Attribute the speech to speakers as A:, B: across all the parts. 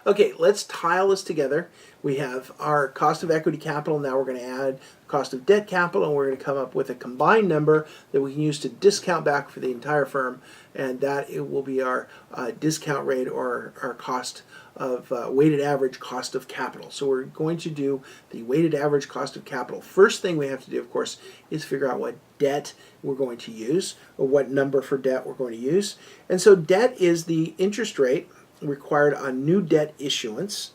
A: Okay, let's tile this together. We have our cost of equity capital. Now we're going to add cost of debt capital, and we're going to come up with a combined number that we can use to discount back for the entire firm, and that it will be our discount rate, or our cost of weighted average cost of capital. So we're going to do the weighted average cost of capital. First thing we have to do, of course, is figure out what debt we're going to use, or what number for debt we're going to use. And so debt is the interest rate required on new debt issuance.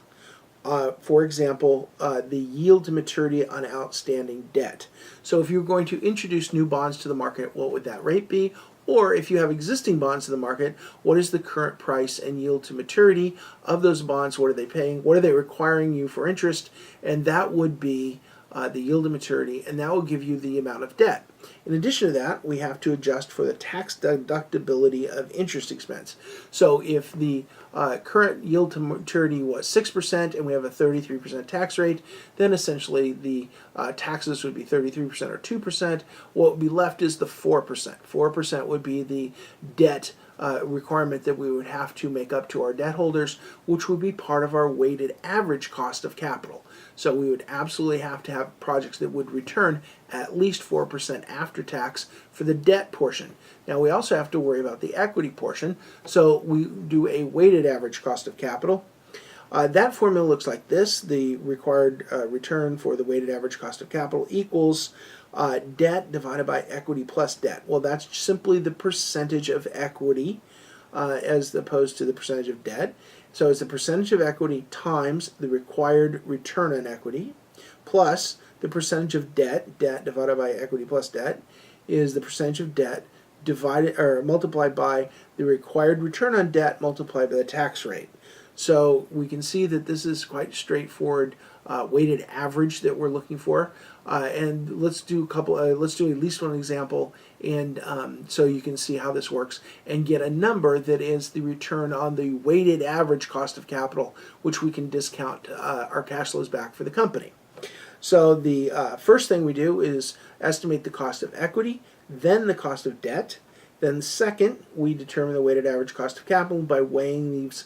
A: For example, the yield to maturity on outstanding debt. So if you're going to introduce new bonds to the market, what would that rate be? Or if you have existing bonds in the market, what is the current price and yield to maturity of those bonds? What are they paying? What are they requiring you for interest? And that would be the yield to maturity, and that will give you the amount of debt. In addition to that, we have to adjust for the tax deductibility of interest expense. So if the current yield to maturity was 6% and we have a 33% tax rate, then essentially the taxes would be 33% or 2%. What would be left is the 4%. 4% would be the debt requirement that we would have to make up to our debt holders, which would be part of our weighted average cost of capital. So we would absolutely have to have projects that would return at least 4% after tax for the debt portion. Now we also have to worry about the equity portion, so we do a weighted average cost of capital. That formula looks like this. The required return for the weighted average cost of capital equals debt divided by equity plus debt. Well, that's simply the percentage of equity as opposed to the percentage of debt. So it's the percentage of equity times the required return on equity plus the percentage of debt, debt divided by equity plus debt, is the percentage of debt divided or multiplied by the required return on debt multiplied by the tax rate. So we can see that this is quite straightforward weighted average that we're looking for. And let's do a couple. Let's do at least one example, and so you can see how this works and get a number that is the return on the weighted average cost of capital, which we can discount our cash flows back for the company. So the first thing we do is estimate the cost of equity, then the cost of debt. Then second, we determine the weighted average cost of capital by weighing these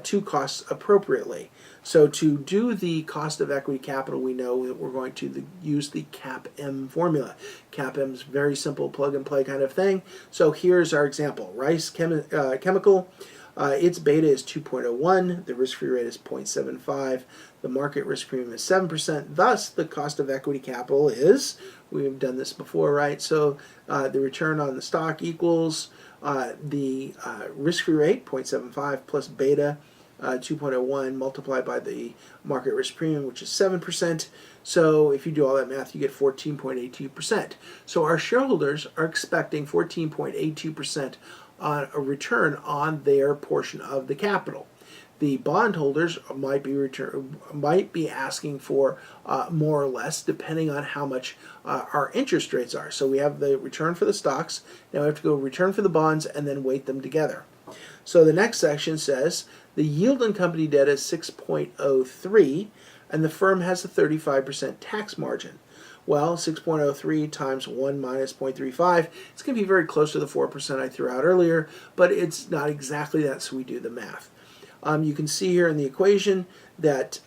A: two costs appropriately. So to do the cost of equity capital, we know that we're going to use the CAPM formula. CAPM is very simple plug and play kind of thing. So here's our example. Rice Chemical, its beta is 2.01, the risk-free rate is 0.75, the market risk premium is 7%, thus the cost of equity capital is, we've done this before, right? So the return on the stock equals the risk-free rate, 0.75, plus beta, 2.01 multiplied by the market risk premium, which is 7%. So if you do all that math, you get 14.82%. So our shareholders are expecting 14.82% on a return on their portion of the capital. The bondholders might be asking for more or less, depending on how much our interest rates are. So we have the return for the stocks. Now we have to go return for the bonds and then weight them together. So the next section says the yield on company debt is 6.03, and the firm has a 35% tax margin. Well, 6.03 times 1 minus 0.35, it's going to be very close to the 4% I threw out earlier, but it's not exactly that, so we do the math. You can see here in the equation that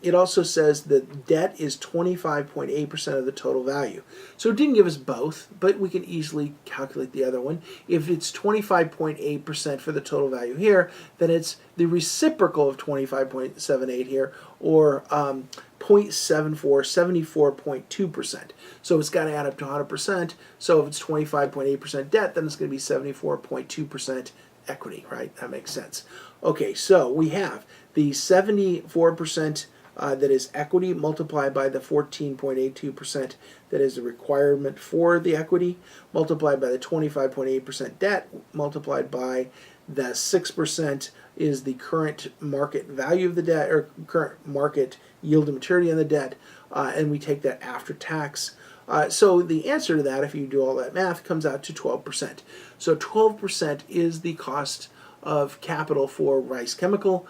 A: it also says that debt is 25.8% of the total value. So it didn't give us both, but we can easily calculate the other one. If it's 25.8% for the total value here, then it's the reciprocal of 25.78 here, or 0.74, 74.2%. So it's got to add up to 100%. So if it's 25.8% debt, then it's going to be 74.2% equity, right? That makes sense. Okay, so we have the 74% that is equity multiplied by the 14.82% that is the requirement for the equity, multiplied by the 25.8% debt, multiplied by the 6% is the current market value of the debt, or current market yield to maturity on the debt, and we take that after tax. So the answer to that, if you do all that math, comes out to 12%. So 12% is the cost of capital for Rice Chemical.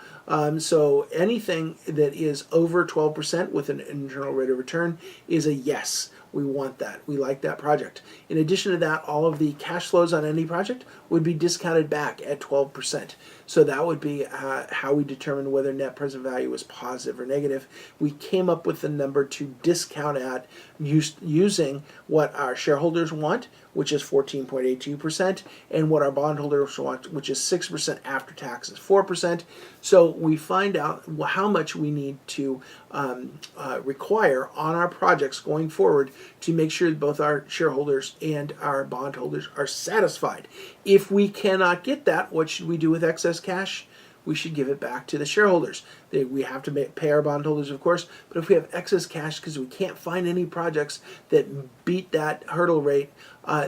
A: So anything that is over 12% with an internal rate of return is a yes. We want that. We like that project. In addition to that, all of the cash flows on any project would be discounted back at 12%. So that would be how we determine whether net present value is positive or negative. We came up with the number to discount at using what our shareholders want, which is 14.82%, and what our bondholders want, which is 6% after taxes, 4%. So we find out how much we need to require on our projects going forward to make sure that both our shareholders and our bondholders are satisfied. If we cannot get that, what should we do with excess cash? We should give it back to the shareholders. We have to pay our bondholders, of course, but if we have excess cash because we can't find any projects that beat that hurdle rate,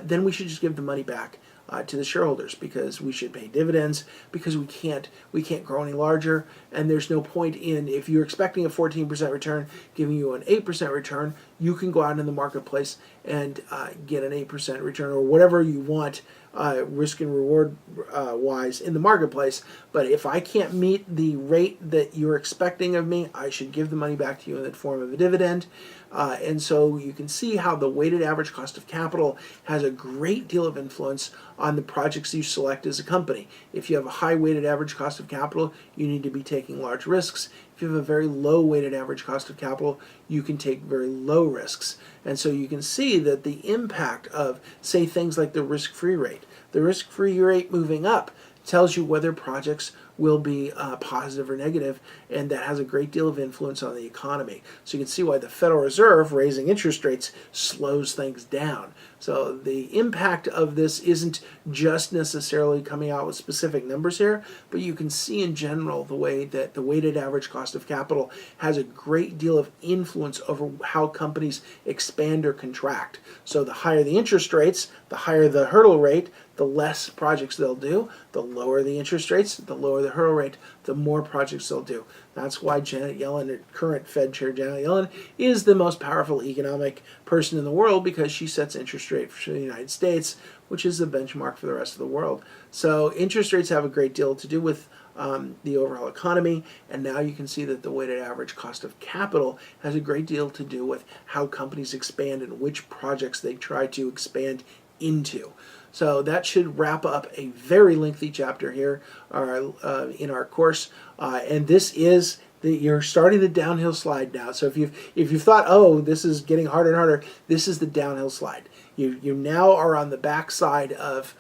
A: then we should just give the money back to the shareholders, because we should pay dividends, because we can't grow any larger, and there's no point in, if you're expecting a 14% return giving you an 8% return, you can go out in the marketplace and get an 8% return or whatever you want risk and reward wise in the marketplace. But if I can't meet the rate that you're expecting of me, I should give the money back to you in the form of a dividend. And so you can see how the weighted average cost of capital has a great deal of influence on the projects you select as a company. If you have a high weighted average cost of capital, you need to be taking large risks. If you have a very low weighted average cost of capital, you can take very low risks. And so you can see that the impact of, say, things like the risk-free rate. The risk-free rate moving up tells you whether projects will be positive or negative, and that has a great deal of influence on the economy. So you can see why the Federal Reserve raising interest rates slows things down. So the impact of this isn't just necessarily coming out with specific numbers here, but you can see in general the way that the weighted average cost of capital has a great deal of influence over how companies expand or contract. So the higher the interest rates, the higher the hurdle rate, the less projects they'll do. The lower the interest rates, the lower the hurdle rate, the more projects they'll do. That's why Janet Yellen, current Fed Chair Janet Yellen, is the most powerful economic person in the world, because she sets interest rate for the United States, which is the benchmark for the rest of the world. So interest rates have a great deal to do with the overall economy, and now you can see that the weighted average cost of capital has a great deal to do with how companies expand and which projects they try to expand into. So that should wrap up a very lengthy chapter here in our course, and this is you're starting the downhill slide now. So if you've thought, oh, this is getting harder and harder, this is the downhill slide. You now are on the back side of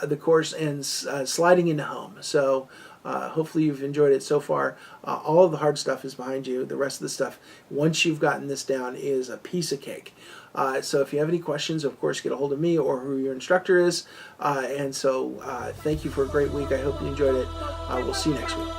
A: the course and sliding into home. So hopefully you've enjoyed it so far. All of the hard stuff is behind you. The rest of the stuff, once you've gotten this down, is a piece of cake. So if you have any questions, of course, get a hold of me or who your instructor is. And so thank you for a great week. I hope you enjoyed it. We'll see you next week.